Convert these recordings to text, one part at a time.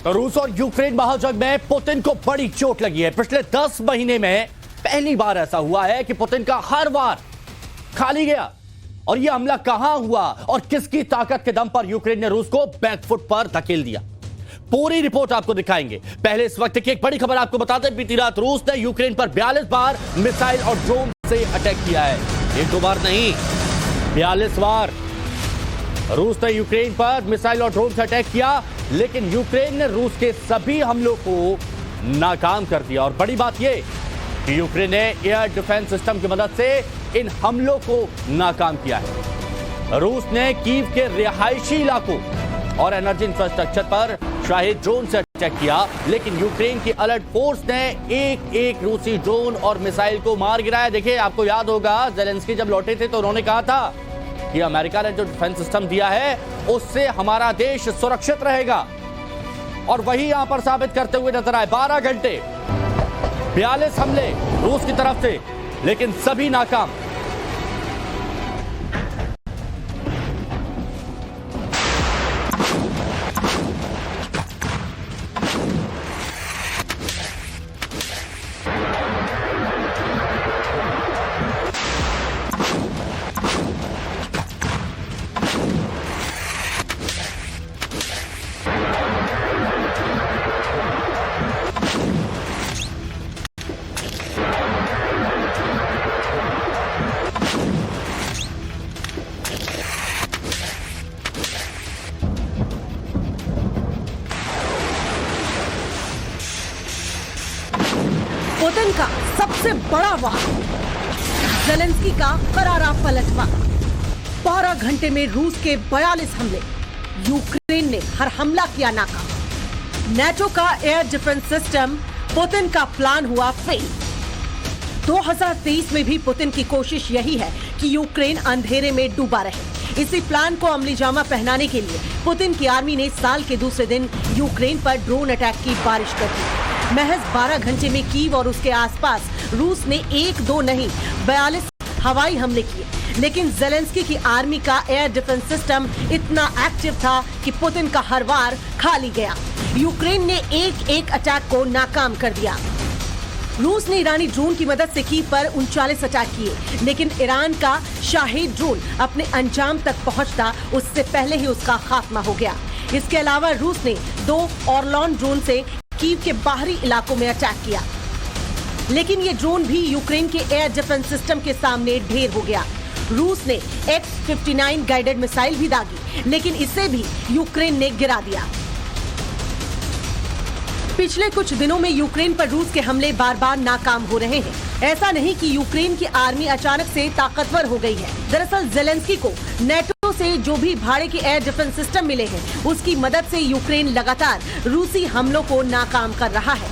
रूस और यूक्रेन महाजंग में पुतिन को बड़ी चोट लगी है। पिछले 10 महीने में पहली बार ऐसा हुआ है कि पुतिन का हर वार खाली गया। और यह हमला कहां हुआ और किसकी ताकत के दम पर यूक्रेन ने रूस को बैकफुट पर धकेल दिया, पूरी रिपोर्ट आपको दिखाएंगे। पहले इस वक्त की एक बड़ी खबर आपको बता दें, बीती रात रूस ने यूक्रेन पर 42 बार मिसाइल और ड्रोन से अटैक किया है। एक दो बार नहीं, 42 बार रूस ने यूक्रेन पर मिसाइल और ड्रोन से अटैक किया, लेकिन यूक्रेन ने रूस के सभी हमलों को नाकाम कर दिया। और बड़ी बात यह कि यूक्रेन ने एयर डिफेंस सिस्टम की मदद से इन हमलों को नाकाम किया है। रूस ने कीव के रिहायशी इलाकों और एनर्जी इंफ्रास्ट्रक्चर पर शाहिद ड्रोन से अटैक किया, लेकिन यूक्रेन की अलर्ट फोर्स ने एक एक रूसी ड्रोन और मिसाइल को मार गिराया। देखिए, आपको याद होगा ज़ेलेंस्की जब लौटे थे तो उन्होंने कहा था कि अमेरिका ने जो डिफेंस सिस्टम दिया है उससे हमारा देश सुरक्षित रहेगा, और वही यहां पर साबित करते हुए नजर आए। 12 घंटे 42 हमले रूस की तरफ से, लेकिन सभी नाकाम। पुतिन का सबसे बड़ा वार, ज़ेलेंस्की का करारा पलटवार। 12 घंटे में रूस के 42 हमले, यूक्रेन ने हर हमला किया नाकाम। नेटो का एयर डिफेंस सिस्टम, पुतिन का प्लान हुआ फेल। 2023 में भी पुतिन की कोशिश यही है कि यूक्रेन अंधेरे में डूबा रहे। इसी प्लान को अमली जामा पहनाने के लिए पुतिन की आर्मी ने साल के दूसरे दिन यूक्रेन पर ड्रोन अटैक की बारिश कर दी। महज 12 घंटे में कीव और उसके आसपास रूस ने 1-2 नहीं 42 हवाई हमले किए, लेकिन ज़ेलेंस्की की आर्मी का एयर डिफेंस सिस्टम इतना एक्टिव था कि पुतिन का हर वार खाली गया। यूक्रेन ने एक एक अटैक को नाकाम कर दिया। रूस ने ईरानी ड्रोन की मदद से कीव पर 39 अटैक किए, लेकिन ईरान का शाहिद ड्रोन अपने अंजाम तक पहुंचता उससे पहले ही उसका खात्मा हो गया। इसके अलावा रूस ने 2 ऑर्लॉन ड्रोन से कीव के बाहरी इलाकों में अटैक किया, लेकिन ये ड्रोन भी यूक्रेन के एयर डिफेंस सिस्टम के सामने ढेर हो गया। रूस ने X-59 गाइडेड मिसाइल भी दागी, लेकिन इसे भी यूक्रेन ने गिरा दिया। पिछले कुछ दिनों में यूक्रेन पर रूस के हमले बार बार नाकाम हो रहे हैं। ऐसा नहीं कि यूक्रेन की आर्मी अचानक से ताकतवर हो गई है। दरअसल ज़ेलेंस्की को नेटो से जो भी भाड़े के एयर डिफेंस सिस्टम मिले हैं, उसकी मदद से यूक्रेन लगातार रूसी हमलों को नाकाम कर रहा है।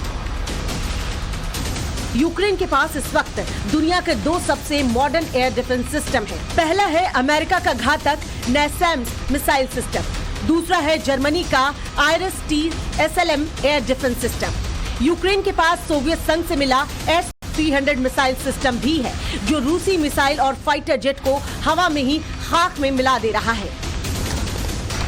यूक्रेन के पास इस वक्त दुनिया के 2 सबसे मॉडर्न एयर डिफेंस सिस्टम है। पहला है अमेरिका का घातक NASAMS मिसाइल सिस्टम, दूसरा है जर्मनी का IRIS-T SLM air defence system. Ukraine के पास सोवियत संघ से मिला S-300 मिसाइल सिस्टम भी है, जो रूसी मिसाइल और फाइटर जेट को हवा में ही खाक में मिला दे रहा है।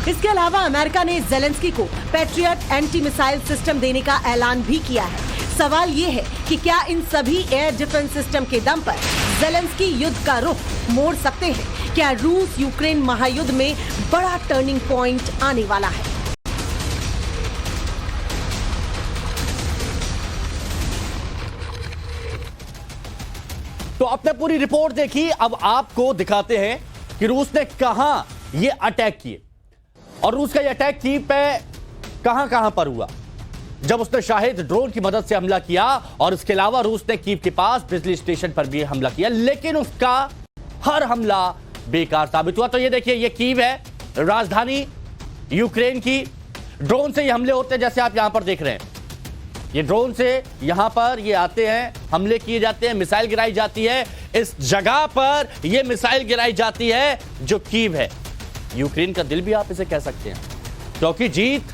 इसके अलावा अमेरिका ने ज़ेलेंस्की को पैट्रियट एंटी मिसाइल सिस्टम देने का ऐलान भी किया है। सवाल ये है कि क्या इन सभी एयर डिफेंस सिस्टम के दम पर ज़ेलेंस्की युद्ध का रुख मोड़ सकते हैं? क्या रूस यूक्रेन महायुद्ध में बड़ा टर्निंग पॉइंट आने वाला है? तो आपने पूरी रिपोर्ट देखी, अब आपको दिखाते हैं कि रूस ने कहां ये अटैक किए, और रूस का ये अटैक कीव पे कहां कहां पर हुआ जब उसने शाहिद ड्रोन की मदद से हमला किया। और इसके अलावा रूस ने कीव के पास बिजली स्टेशन पर भी हमला किया, लेकिन उसका हर हमला बेकार साबित हुआ। तो ये देखिए, ये कीव है, राजधानी यूक्रेन की। ड्रोन से ये हमले होते हैं, जैसे आप यहां पर देख रहे हैं। ये ड्रोन से यहां पर ये आते हैं, हमले किए जाते हैं, मिसाइल गिराई जाती है। इस जगह पर ये मिसाइल गिराई जाती है जो कीव है, यूक्रेन का दिल भी आप इसे कह सकते हैं, क्योंकि जीत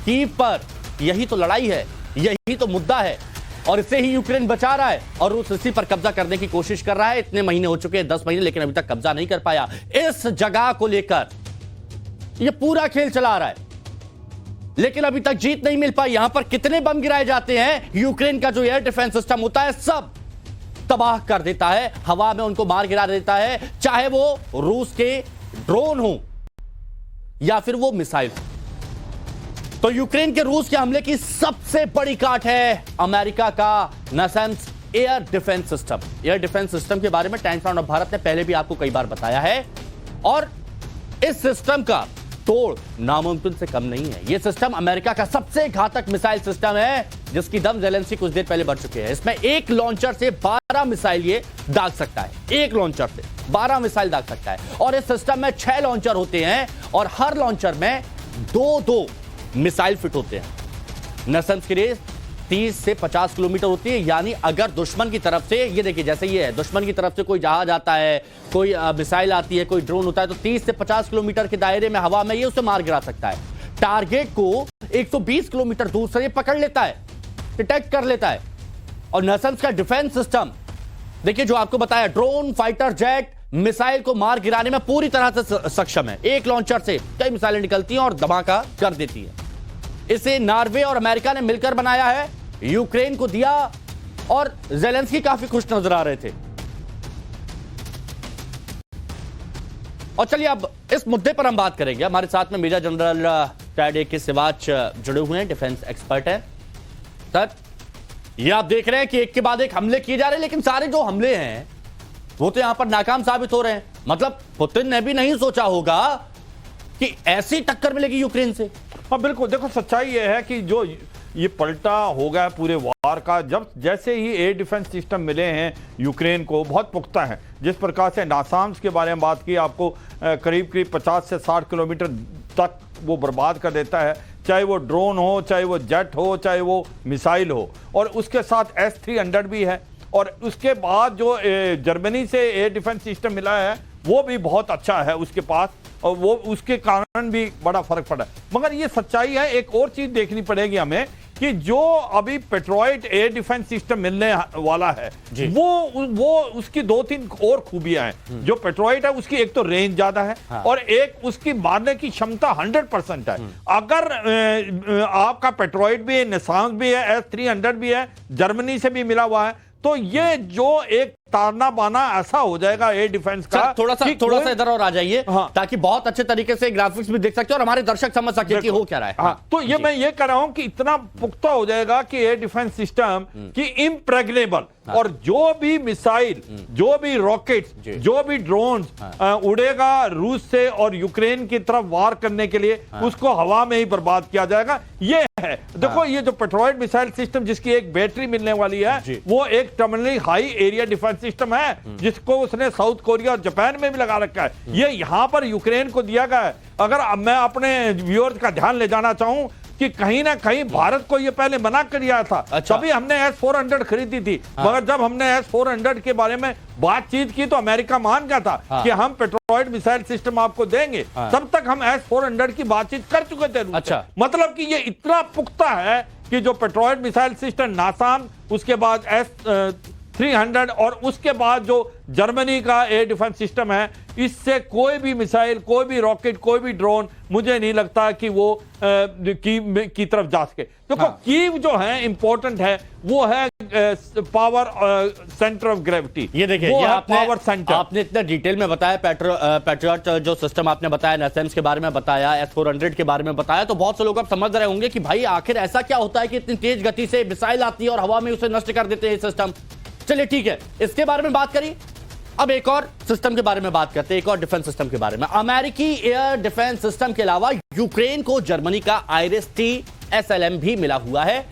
कीव पर, यही तो लड़ाई है, यही तो मुद्दा है, और इससे ही यूक्रेन बचा रहा है। और रूस इसी पर कब्जा करने की कोशिश कर रहा है। इतने महीने हो चुके हैं, 10 महीने, लेकिन अभी तक कब्जा नहीं कर पाया। इस जगह को लेकर ये पूरा खेल चला रहा है। लेकिन अभी तक जीत नहीं मिल पाई। यहां पर कितने बम गिराए जाते हैं, यूक्रेन का जो एयर डिफेंस सिस्टम होता है सब तबाह कर देता है, हवा में उनको मार गिरा देता है, चाहे वो रूस के ड्रोन हो या फिर वो मिसाइल। तो यूक्रेन के रूस के हमले की सबसे बड़ी काट है अमेरिका का NASAMS air defence system. Air defence system के बारे में टाइम्स नाउ ऑफ भारत ने पहले भी आपको कई बार बताया है, और इस सिस्टम का तोड़ नामुमकिन से कम नहीं है। यह सिस्टम अमेरिका का सबसे घातक मिसाइल सिस्टम है, जिसकी दम ज़ेलेंस्की कुछ देर पहले बढ़ चुके हैं। इसमें एक लॉन्चर से 12 मिसाइल ये दाग सकता है, एक लॉन्चर से 12 मिसाइल दाग सकता है। और इस सिस्टम में 6 लॉन्चर होते हैं और हर लॉन्चर में 2-2 मिसाइल फिट होते हैं। नसम्स की रेंज 30 से 50 किलोमीटर होती है, यानी अगर दुश्मन की तरफ से, ये देखिए जैसे ये है, दुश्मन की तरफ से कोई जहाज आता है, कोई मिसाइल आती है, कोई ड्रोन होता है, तो 30 से 50 किलोमीटर के दायरे में हवा में ये उसे मार गिरा सकता है। टारगेट को 120 किलोमीटर दूर से ये पकड़ लेता है, डिटेक्ट कर लेता है। और नसम्स का डिफेंस सिस्टम देखिए, जो आपको बताया, ड्रोन, फाइटर जेट, मिसाइल को मार गिराने में पूरी तरह से सक्षम है। एक लॉन्चर से कई मिसाइलें निकलती हैं और धमाका कर देती है। इसे नॉर्वे और अमेरिका ने मिलकर बनाया है, यूक्रेन को दिया, और ज़ेलेंस्की काफी खुश नजर आ रहे थे। और चलिए अब इस मुद्दे पर हम बात करेंगे। हमारे साथ में मेजर जनरल टैड के सिवाच जुड़े हुए हैं, डिफेंस एक्सपर्ट हैं। सर, ये आप देख रहे हैं कि एक के बाद एक हमले किए जा रहे हैं, लेकिन सारे जो हमले हैं वो तो यहां पर नाकाम साबित हो रहे हैं। मतलब पुतिन ने भी नहीं सोचा होगा कि ऐसी टक्कर मिलेगी यूक्रेन से। हाँ बिल्कुल, देखो सच्चाई ये है कि जो ये पलटा हो गया पूरे वार का, जब जैसे ही एयर डिफेंस सिस्टम मिले हैं यूक्रेन को, बहुत पुख्ता है। जिस प्रकार से नासाम्स के बारे में बात की आपको, करीब करीब 50 से 60 किलोमीटर तक वो बर्बाद कर देता है, चाहे वो ड्रोन हो, चाहे वो जेट हो, चाहे वो मिसाइल हो। और उसके साथ S-300 भी है। और उसके बाद जो जर्मनी से एयर डिफेंस सिस्टम मिला है वो भी बहुत अच्छा है उसके पास, और वो उसके कारण भी बड़ा फर्क पड़ा। मगर ये सच्चाई है, एक और चीज देखनी पड़ेगी हमें कि जो अभी पेट्रोइट एयर डिफेंस सिस्टम मिलने वाला है वो उसकी 2-3 और खूबियां हैं। जो पेट्रोइट है उसकी एक तो रेंज ज्यादा है, हाँ। और एक उसकी मारने की क्षमता 100% है। अगर आपका पेट्रोइट भी है, नासाम्स भी है, S-300 भी है, जर्मनी से भी मिला हुआ है, तो ये जो एक तारना बाना ऐसा हो जाएगा एयर डिफेंस का। थोड़ा सा इधर और आ जाइए, हाँ। ताकि बहुत अच्छे तरीके से ग्राफिक्स भी देख सकते हैं और हमारे दर्शक समझ सके कि हो क्या रहा है। हाँ, तो ये मैं ये कह रहा हूं कि इतना पुख्ता हो जाएगा कि एयर डिफेंस सिस्टम कि इम्प्रेग्नेबल, और जो भी मिसाइल, जो भी रॉकेट्स, जो भी ड्रोन उड़ेगा रूस से और यूक्रेन की तरफ वार करने के लिए, उसको हवा में ही बर्बाद किया जाएगा। ये है, देखो ये जो पेट्रोइट मिसाइल सिस्टम जिसकी एक बैटरी मिलने वाली है, वो एक terminally high area defence system है, जिसको उसने साउथ कोरिया और जापान में भी लगा रखा है। ये यहां पर यूक्रेन को दिया गया है। अगर मैं अपने व्यूअर्स का ध्यान ले जाना चाहूं कि कहीं ना कहीं भारत को ये पहले मना कर दिया था, तभी हमने S-400 खरीदी थी। मगर जब हमने S-400 के बारे में बातचीत की तो अमेरिका मान गया था कि हम पेट्रोइट मिसाइल सिस्टम आपको देंगे। तब तक हम S-400 की बातचीत कर चुके थे। मतलब कि ये इतना पुख्ता है कि जो पेट्रोइट मिसाइल सिस्टम नासाम, उसके बाद S-300 और उसके बाद जो जर्मनी का एयर डिफेंस सिस्टम है, इससे कोई भी मिसाइल, कोई भी रॉकेट, कोई भी ड्रोन मुझे नहीं लगता कि वो कीव की तरफ जा सके। देखो कीव जो है इंपॉर्टेंट है, वो है पावर सेंटर ऑफ ग्रेविटी। ये देखिए, वो ये है पावर सेंटर। आपने इतना डिटेल में बताया, पैट्रियट जो सिस्टम आपने बताया, नासैम्स के बारे में बताया, S-400 के बारे में बताया, तो बहुत से लोग अब समझ रहे होंगे कि भाई आखिर ऐसा क्या होता है कि इतनी तेज गति से मिसाइल आती है और हवा में उसे नष्ट कर देते हैं सिस्टम। चलिए ठीक है, इसके बारे में बात करिए। अब एक और सिस्टम के बारे में बात करते हैं, एक और डिफेंस सिस्टम के बारे में। अमेरिकी एयर डिफेंस सिस्टम के अलावा यूक्रेन को जर्मनी का IRIS-T SLM भी मिला हुआ है,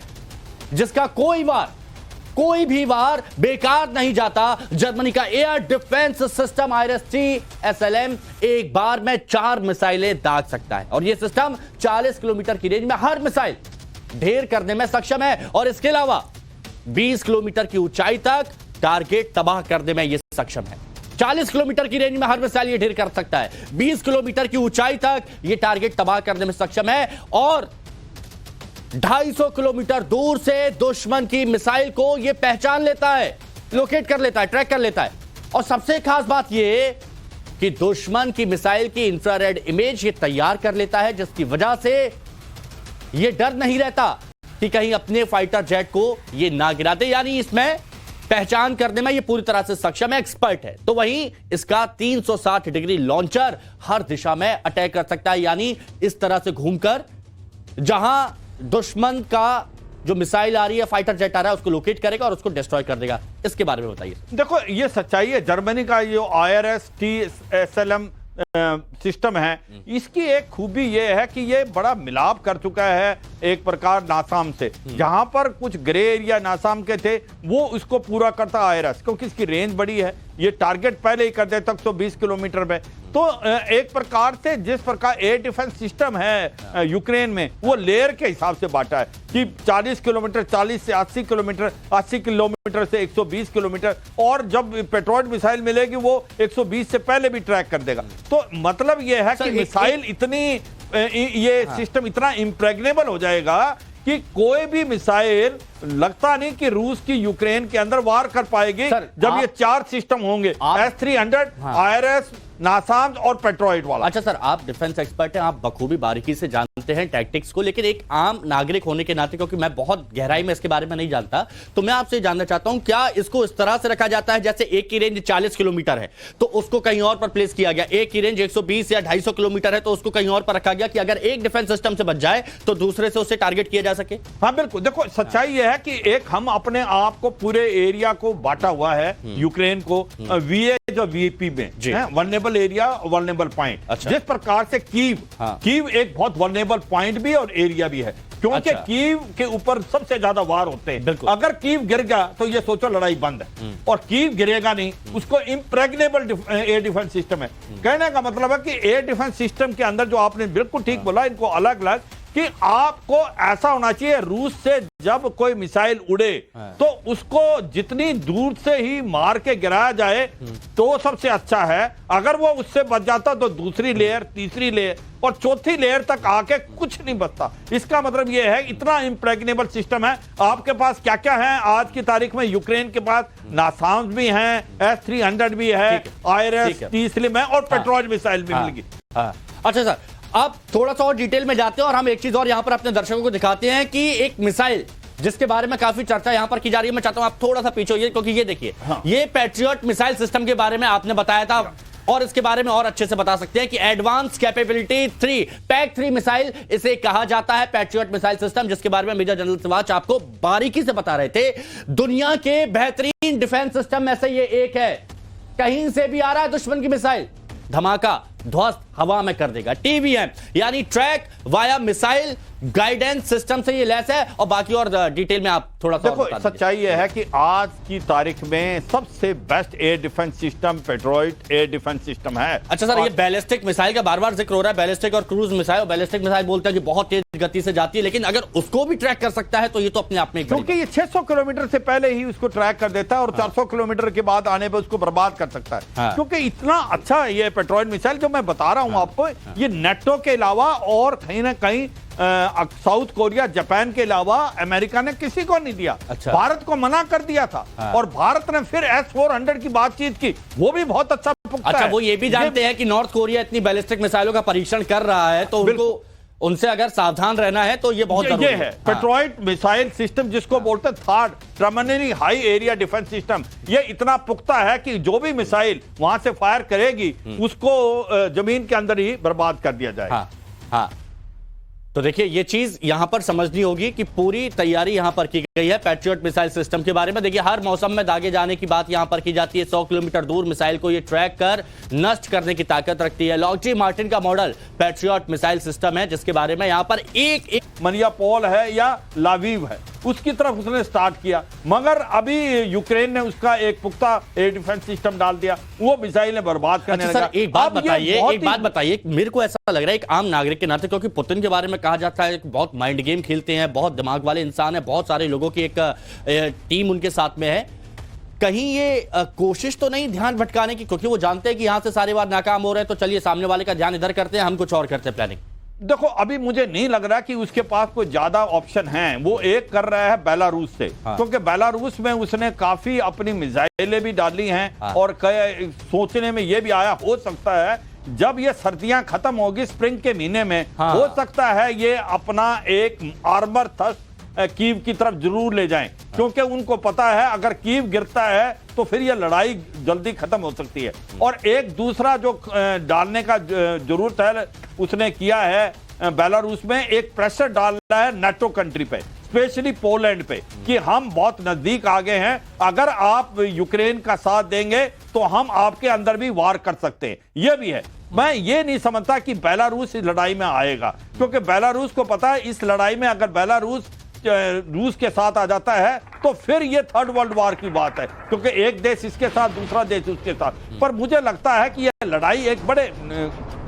जिसका कोई भी वार बेकार नहीं जाता। जर्मनी का air defence system IRIS-T SLM एक बार में 4 मिसाइलें दाग सकता है, और यह सिस्टम 40 किलोमीटर की रेंज में हर मिसाइल ढेर करने में सक्षम है, और इसके अलावा 20 किलोमीटर की ऊंचाई तक टारगेट तबाह करने में यह सक्षम है। 40 किलोमीटर की रेंज में हर मिसाइल ये ढेर कर सकता है, 20 किलोमीटर की ऊंचाई तक यह टारगेट तबाह करने में सक्षम है, और 250 किलोमीटर दूर से दुश्मन की मिसाइल को यह पहचान लेता है, लोकेट कर लेता है, ट्रैक कर लेता है। और सबसे खास बात यह कि दुश्मन की मिसाइल की इंफ्रारेड इमेज ये तैयार कर लेता है, जिसकी वजह से ये डर नहीं रहता कि कहीं अपने फाइटर जेट को ये ना गिराते, यानी इसमें पहचान करने में ये पूरी तरह से सक्षम है, एक्सपर्ट है। तो वहीं इसका 360 डिग्री लॉन्चर हर दिशा में अटैक कर सकता है, यानी इस तरह से घूमकर जहां दुश्मन का जो मिसाइल आ रही है, फाइटर जेट आ रहा है, उसको लोकेट करेगा और उसको डिस्ट्रॉय कर देगा। इसके बारे में बताइए। देखो ये सच्चाई है, जर्मनी का जो IRST-SLM सिस्टम है, इसकी एक खूबी ये है कि ये बड़ा मिलाप कर चुका है एक प्रकार नासाम से। जहां पर कुछ ग्रे एरिया नासाम के थे वो उसको पूरा करता IRS, क्योंकि इसकी रेंज बड़ी है, ये टारगेट पहले ही कर देता 120 किलोमीटर में। तो एक प्रकार से जिस प्रकार एयर डिफेंस सिस्टम है यूक्रेन में, वो लेयर के हिसाब से बांटा है कि 40 किलोमीटर, 40 से 80 किलोमीटर, 80 किलोमीटर से 120 किलोमीटर, और जब पेट्रोइड मिसाइल मिलेगी वो 120 से पहले भी ट्रैक कर देगा। तो मतलब ये है कि मिसाइल इतनी ये सिस्टम इतना इम्प्रेग्नेबल हो जाएगा कि कोई भी मिसाइल लगता नहीं कि रूस की यूक्रेन के अंदर वार कर पाएगी जब ये 4 सिस्टम होंगे, S-300, IRS, नासाम्स और पेट्रोइड वाला। अच्छा सर, आप डिफेंस एक्सपर्ट हैं, आप बखूबी बारीकी से जानते हैं टैक्टिक्स को, लेकिन एक आम नागरिक होने के नाते, क्योंकि मैं बहुत गहराई में इसके बारे में नहीं जानता, तो मैं आपसे जानना चाहता हूं, क्या इसको इस तरह से रखा जाता है जैसे एक की रेंज 40 किलोमीटर है तो उसको कहीं और पर प्लेस किया गया, एक की रेंज 120 या 250 किलोमीटर है तो उसको कहीं और पर रखा गया कि अगर एक डिफेंस सिस्टम से बच जाए तो दूसरे से उसे टारगेट किया जा सके? हाँ बिल्कुल, देखो सच्चाई यह है कि एक हम अपने आप को पूरे एरिया को बांटा हुआ है यूक्रेन को VA और VP में, वल्नरेबल एरिया, वल्नरेबल पॉइंट। अच्छा। जिस प्रकार से कीव एक बहुत वल्नरेबल पॉइंट भी और एरिया भी है, क्योंकि अच्छा। कीव के ऊपर सबसे ज्यादा वार होते हैं। अगर कीव गिर गया तो ये सोचो लड़ाई बंद है, और कीव गिरेगा नहीं, उसको इम्प्रेग्नेबल एयर डिफेंस सिस्टम है। कहने का मतलब है कि एयर डिफेंस सिस्टम के अंदर जो आपने बिल्कुल ठीक बोला, इनको अलग अलग कि आपको ऐसा होना चाहिए, रूस से जब कोई मिसाइल उड़े तो उसको जितनी दूर से ही मार के गिराया जाए तो सबसे अच्छा है। अगर वो उससे बच जाता तो दूसरी लेयर, तीसरी लेयर और चौथी लेयर तक आके कुछ नहीं बचता। इसका मतलब ये है इतना इम्प्रेग्नेबल सिस्टम है। आपके पास क्या क्या है आज की तारीख में? यूक्रेन के पास नासाम्स भी हैं, S-300 भी है, IRS-T-SLM है और पेट्रोइड मिसाइल भी मिल गई। अच्छा सर, आप थोड़ा सा और डिटेल में जाते हैं और हम एक चीज और यहां पर अपने दर्शकों को दिखाते हैं कि एक मिसाइल जिसके बारे में काफी चर्चा यहां पर की जा रही है, मैं चाहता हूं आप थोड़ा सा पीछे होइए, क्योंकि ये देखिए, ये पैट्रियट मिसाइल सिस्टम के बारे में आपने बताया था और इसके बारे में और अच्छे से बता सकते हैं कि एडवांस कैपेबिलिटी 3 PAC-3 मिसाइल इसे कहा जाता है, पैट्रियट मिसाइल सिस्टम, जिसके बारे में मेजर जनरल सिवाच आपको बारीकी से बता रहे थे। दुनिया के बेहतरीन डिफेंस सिस्टम में से ये एक है। कहीं से भी आ रहा है दुश्मन की मिसाइल, धमाका ध्वस्त हवा में कर देगा। TVM यानी track via missile guidance system से ये लैस है, और बाकी और डिटेल में आप थोड़ा सा देखो सच्चाई ये है कि आज की तारीख में सबसे best air defence system Patriot air defence system है। अच्छा सर, ये बैलिस्टिक मिसाइल का बार बार जिक्र हो रहा है, बैलिस्टिक और क्रूज मिसाइल। बैलिस्टिक मिसाइल बोलते हैं कि बहुत तेज गति से जाती है, लेकिन अगर उसको भी ट्रैक कर सकता है तो ये तो अपने आप में, क्योंकि ये 600 किलोमीटर से पहले ही उसको ट्रैक कर देता है और 400 किलोमीटर के बाद आने पर उसको बर्बाद कर सकता है। क्योंकि इतना अच्छा ये पेट्रोइड मिसाइल जो मैं बता रहा हूं आपको, ये नेटो के अलावा और कहीं ना कहीं साउथ कोरिया, जापान के अलावा अमेरिका ने किसी को नहीं दिया। अच्छा। भारत को मना कर दिया था और भारत ने फिर S-400 की बातचीत की, वो भी बहुत अच्छा पुख्ता अच्छा है। वो ये भी जानते हैं कि नॉर्थ कोरिया इतनी बैलिस्टिक मिसाइलों का परीक्षण कर रहा है, तो उनको उनसे अगर सावधान रहना है तो ये बहुत ये है पेट्रोइड मिसाइल सिस्टम, जिसको बोलते हैं third terminal high area defence system. ये इतना पुख्ता है कि जो भी मिसाइल वहां से फायर करेगी उसको जमीन के अंदर ही बर्बाद कर दिया जाएगा। हाँ। तो देखिए, ये चीज यहां पर समझनी होगी कि पूरी तैयारी यहां पर की गई है पैट्रियट मिसाइल सिस्टम के बारे में। देखिए, हर मौसम में दागे जाने की बात यहां पर की जाती है। 100 किलोमीटर दूर मिसाइल को ये ट्रैक कर नष्ट करने की ताकत रखती है। लॉकहीड मार्टिन का मॉडल पैट्रियट मिसाइल सिस्टम है, जिसके बारे में यहां पर एक मरियापोल है या लावीव है, उसकी तरफ उसने स्टार्ट किया, मगर अभी यूक्रेन ने उसका एक पुख्ता एयर डिफेंस सिस्टम डाल दिया, वो मिसाइल बर्बाद करने लगा। एक बात बताइए, मेरे को ऐसा लग रहा है एक आम नागरिक के नाते, क्योंकि पुतिन के बारे में कहा जाता है बहुत माइंड गेम खेलते हैं, बहुत दिमाग वाले इंसान है, बहुत सारे लोगों की एक टीम उनके साथ में है। कहीं ये कोशिश तो नहीं ध्यान भटकाने की, क्योंकि वो जानते हैं कि यहां से सारे बार नाकाम हो रहे हैं, तो चलिए सामने वाले का ध्यान इधर करते हैं, हम कुछ और करते हैं प्लानिंग। देखो, अभी मुझे नहीं लग रहा कि उसके पास कोई ज्यादा ऑप्शन है। वो एक कर रहा है बेलारूस से, क्योंकि बेलारूस में उसने काफी अपनी मिसाइलें भी डाली हैं और सोचने में यह भी आया हो सकता है जब ये सर्दियां खत्म होगी स्प्रिंग के महीने में, हाँ। हो सकता है ये अपना एक आर्मर थ्रस्ट कीव की तरफ जरूर ले जाएं, क्योंकि उनको पता है अगर कीव गिरता है तो फिर ये लड़ाई जल्दी खत्म हो सकती है। और एक दूसरा जो डालने का जरूरत है उसने किया है बेलारूस में, एक प्रेशर डाल रहा है नाटो कंट्री पे, स्पेशली पोलैंड पे, कि हम बहुत नजदीक आ गए हैं, अगर आप यूक्रेन का साथ देंगे तो हम आपके अंदर भी वार कर सकते हैं। यह भी है। मैं ये नहीं समझता कि बेलारूस इस लड़ाई में आएगा, क्योंकि बेलारूस को पता है इस लड़ाई में अगर बेलारूस रूस के साथ आ जाता है तो फिर ये थर्ड वर्ल्ड वॉर की बात है, क्योंकि एक देश इसके साथ दूसरा देश उसके साथ। पर मुझे लगता है कि यह लड़ाई एक बड़े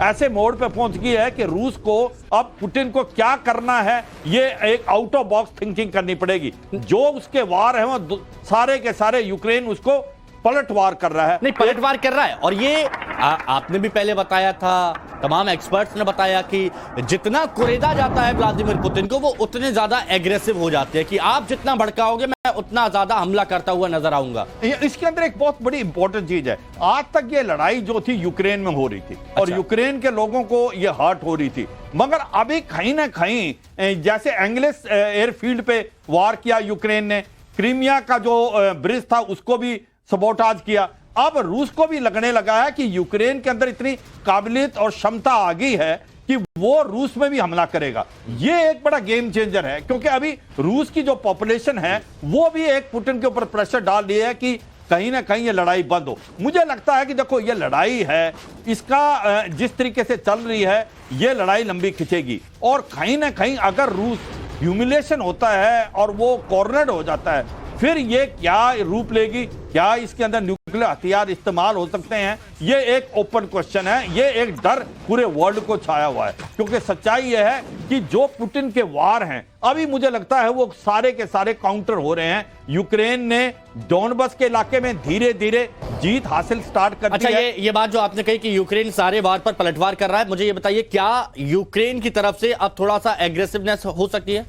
ऐसे मोड़ पे पहुंच गई है कि रूस को अब पुतिन को क्या करना है, ये एक आउट ऑफ बॉक्स थिंकिंग करनी पड़ेगी। जो उसके वार है वो सारे के सारे यूक्रेन उसको पलटवार कर रहा है, नहीं पलटवार कर रहा है। और ये आपने भी पहले बताया था, तमाम एक्सपर्ट्स ने बताया कि जितना कुरेदा जाता है व्लादिमीर पुतिन को, वो उतने ज्यादा एग्रेसिव हो जाते हैं कि आप जितना भड़काओगे मैं उतना ज्यादा हमला करता हुआ नजर आऊंगा। इसके अंदर एक बहुत बड़ी इंपॉर्टेंट चीज है, आज तक ये लड़ाई जो थी यूक्रेन में हो रही थी और यूक्रेन के लोगों को ये हर्ट हो रही थी, मगर अभी कहीं ना कहीं जैसे एंगलिस एयरफील्ड पे वार किया यूक्रेन ने, क्रीमिया का जो ब्रिज था उसको भी सबोटाज किया, अब रूस को भी लगने लगा है कि यूक्रेन के अंदर इतनी काबिलियत और क्षमता आ गई है कि वो रूस में भी हमला करेगा। ये एक बड़ा गेम चेंजर है, क्योंकि अभी रूस की जो पॉपुलेशन है वो भी एक पुतिन के ऊपर प्रेशर डाल रही है कि कहीं ना कहीं ये लड़ाई बंद हो। मुझे लगता है कि देखो ये लड़ाई है, इसका जिस तरीके से चल रही है ये लड़ाई लंबी खिंचेगी, और कहीं ना कहीं अगर रूस ह्यूमिलेशन होता है और वो कॉर्नर्ड हो जाता है, फिर ये क्या रूप लेगी, क्या इसके अंदर न्यूक्लियर हथियार इस्तेमाल हो सकते हैं, ये एक ओपन क्वेश्चन है। ये एक डर पूरे वर्ल्ड को छाया हुआ है, क्योंकि सच्चाई ये है कि जो पुतिन के वार हैं अभी मुझे लगता है वो सारे के सारे काउंटर हो रहे हैं। यूक्रेन ने डोनबस के इलाके में धीरे धीरे जीत हासिल स्टार्ट कर दी है। अच्छा, ये बात जो आपने कही कि यूक्रेन सारे वार पर पलटवार कर रहा है, मुझे ये बताइए क्या यूक्रेन की तरफ से अब थोड़ा सा एग्रेसिवनेस हो सकती है?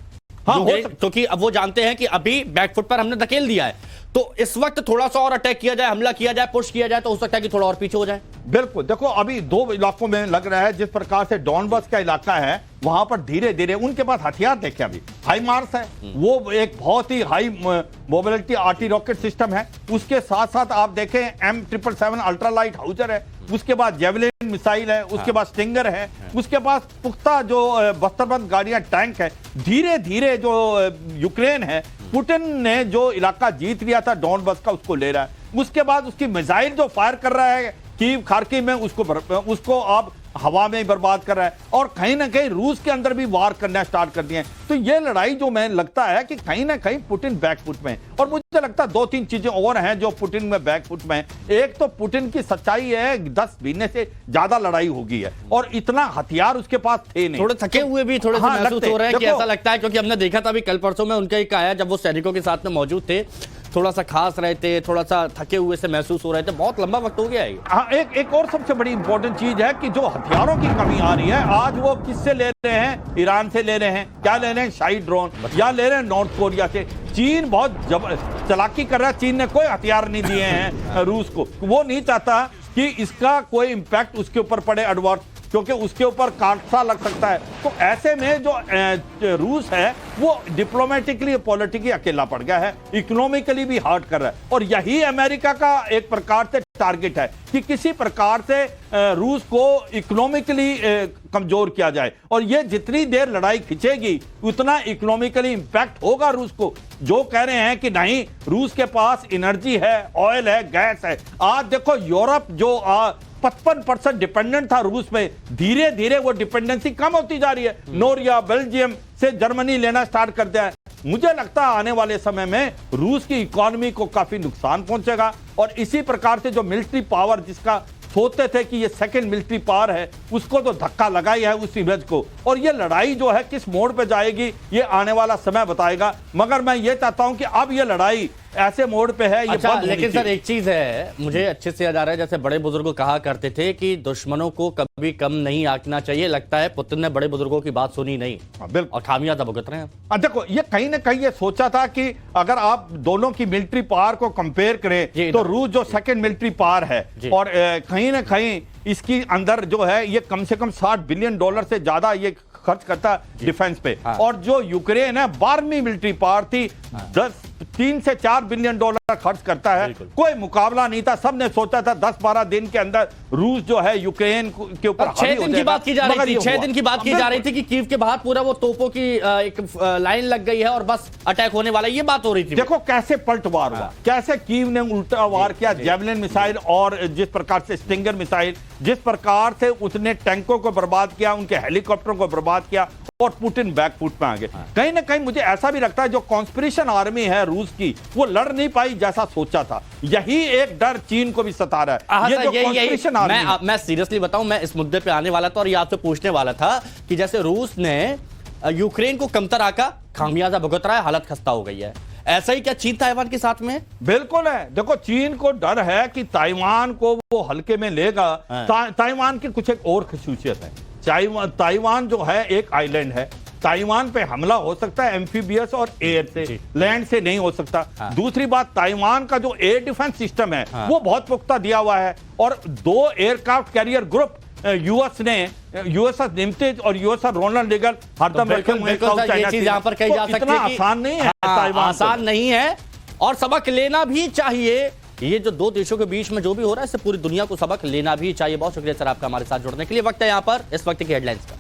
हाँ, क्योंकि अब वो जानते हैं कि अभी बैकफुट पर हमने धकेल दिया है, तो इस वक्त थोड़ा सा और अटैक किया जाए, हमला किया जाए, पुश किया जाए, तो हो सकता है कि थोड़ा और पीछे हो जाए। बिल्कुल, देखो अभी दो इलाकों में लग रहा है, जिस प्रकार से डोनबस का इलाका है वहां पर धीरे धीरे उनके पास हथियार देखें, अभी हाई मार्स है, वो एक बहुत ही high mobility arty rocket system है, उसके साथ साथ आप देखें M777 अल्ट्रालाइट हाउजर है, उसके बाद जेवलिन मिसाइल है, उसके बाद स्टिंगर है, उसके पास पुख्ता जो बस्तरबंद गाड़ियां टैंक है। धीरे धीरे जो यूक्रेन है, पुतिन ने जो इलाका जीत लिया था डोनबस का उसको ले रहा है, उसके बाद उसकी मिसाइल जो फायर कर रहा है कीव खार्किव में उसको आप हवा में बर्बाद कर रहा है, और कहीं ना कहीं रूस के अंदर भी वार करना स्टार्ट कर दिए हैं। तो ये लड़ाई जो मैं लगता है कि कहीं ना कहीं पुतिन बैकफुट में है, और मुझे लगता है दो तीन चीजें और हैं जो पुतिन में बैकफुट में है। एक तो पुतिन की सच्चाई है 10 महीने से ज्यादा लड़ाई हो गई है और इतना हथियार उसके पास थे नहीं, थोड़े थके हुए भी थोड़े हाँ, महसूस हो रहे हैं कि देखो, ऐसा लगता है, क्योंकि हमने देखा था अभी कल परसों में उनका एक आया जब वो सैनिकों के साथ में मौजूद थे, थोड़ा सा खास रहे थे, थोड़ा सा थके हुए से महसूस हो रहे थे, बहुत लंबा वक्त हो गया है। हाँ, एक और सबसे बड़ी इंपॉर्टेंट चीज है कि जो हथियारों की कमी आ रही है, आज वो किससे ले रहे हैं? ईरान से ले रहे हैं, क्या ले रहे हैं? शाही ड्रोन, या ले रहे हैं नॉर्थ कोरिया से। चीन बहुत चालाकी कर रहा है, चीन ने कोई हथियार नहीं दिए हैं रूस को, वो नहीं चाहता कि इसका कोई इंपैक्ट उसके ऊपर पड़े एडवर्स, क्योंकि उसके ऊपर कांटा लग सकता है। तो ऐसे में जो रूस है वो डिप्लोमेटिकली पॉलिटिकली अकेला पड़ गया है, इकोनॉमिकली भी हर्ट कर रहा है, और यही अमेरिका का एक प्रकार से टारगेट है कि किसी प्रकार से रूस को इकोनॉमिकली कमजोर किया जाए, और ये जितनी देर लड़ाई खिंचेगी उतना इकोनॉमिकली इंपैक्ट होगा रूस को। जो कह रहे हैं कि नहीं रूस के पास एनर्जी है, ऑयल है, गैस है, आज देखो यूरोप जो 55% डिपेंडेंट था रूस में, धीरे धीरे वो डिपेंडेंसी कम होती जा रही है। नोरिया बेल्जियम से जर्मनी लेना स्टार्ट कर दिया है। मुझे लगता है आने वाले समय में रूस की इकोनॉमी को काफी नुकसान पहुंचेगा, और इसी प्रकार से जो मिलिट्री पावर जिसका सोचते थे कि ये सेकंड मिलिट्री पावर है, उसको तो धक्का लगा ही है उस इमेज को, और ये लड़ाई जो है किस मोड़ पे जाएगी ये आने वाला समय बताएगा। मगर मैं ये चाहता हूं कि अब ये लड़ाई ऐसे मोड पे है, ये अच्छा, बंद होनी लेकिन सर चाहिए। एक चीज है, मुझे अच्छे से याद आ रहा है, जैसे बड़े बुजुर्ग कहा करते थे कि दुश्मनों को कभी कम नहीं आंकना चाहिए। लगता है पुतिन ने बड़े बुजुर्गों की बात सुनी नहीं बिल्कुल। और खामियाजा भुगत रहे हैं। देखो, ये कहीं ना कहीं ये सोचा था कि अगर आप दोनों की मिलिट्री पावर को कंपेयर जी, करें तो रूस जो सेकंड मिलिट्री पावर है जी। और कहीं ना कहीं इसकी अंदर जो है ये कम से कम $60 बिलियन से ज्यादा ये खर्च करता है डिफेंस पे। हाँ। और जो यूक्रेन है 12वीं मिलिट्री पावर थी, 3 से 4 बिलियन डॉलर खर्च करता है। बिल्कुल। कोई मुकाबला नहीं था, सबने सोचा था 10-12 दिन के अंदर रूस जो है यूक्रेन के ऊपर 6 दिन की बात की जा रही थी, 6 दिन की बात की जा रही बिल्कुल। थी कि कीव के बाहर पूरा वो तोपों की एक लाइन लग गई है और बस अटैक होने वाला है, ये बात हो रही थी। देखो कैसे पलटवार हुआ, कैसे कीव ने उल्टा वार किया, जेवलिन मिसाइल और जिस प्रकार से स्टिंगर मिसाइल, जिस प्रकार से उसने टैंकों को बर्बाद किया, उनके हेलीकॉप्टरों को बर्बाद किया और पुतिन बैकफुट पे आ गए। कहीं ना कहीं मुझे ऐसा भी लगता है जो कॉन्स्पिरेशन आर्मी है रूस की, वो लड़ नहीं पाई जैसा सोचा था। यही एक डर चीन को भी सता रहा है। ये जो कॉन्स्पिरेशन आर्मी है, मैं सीरियसली बताऊं, मैं इस मुद्दे पे आने वाला था और ये आपसे पूछने वाला था कि जैसे रूस ने यूक्रेन को कमतर आका, खामियाजा भुगत रहा है, हालत खस्ता हो गई है, ऐसा ही क्या चीन ताइवान के साथ में है? बिल्कुल है। देखो, चीन को डर है कि ताइवान को वो हल्के में लेगा। ताइवान की कुछ एक और खसूसियत है, ताइवान जो है एक आइलैंड है, ताइवान पे हमला हो सकता है एम्फीबियस और एयर से, लैंड से नहीं हो सकता। दूसरी बात, ताइवान का जो एयर डिफेंस सिस्टम है वो बहुत पुख्ता दिया हुआ है और 2 एयरक्राफ्ट कैरियर ग्रुप यूएसएस निमतेज और यूएसएस रोनाल्ड रीगन हरदम रखे हुए हैं साउथ चाइना सी। यहां पर कही जा सकती है इतना कि आसान नहीं है ताइवान, आसान नहीं है और सबक लेना भी चाहिए। ये जो 2 देशों के बीच में जो भी हो रहा है, इससे पूरी दुनिया को सबक लेना भी चाहिए। बहुत शुक्रिया सर आपका हमारे साथ जुड़ने के लिए। वक्त है यहां पर इस वक्त की हेडलाइंस का।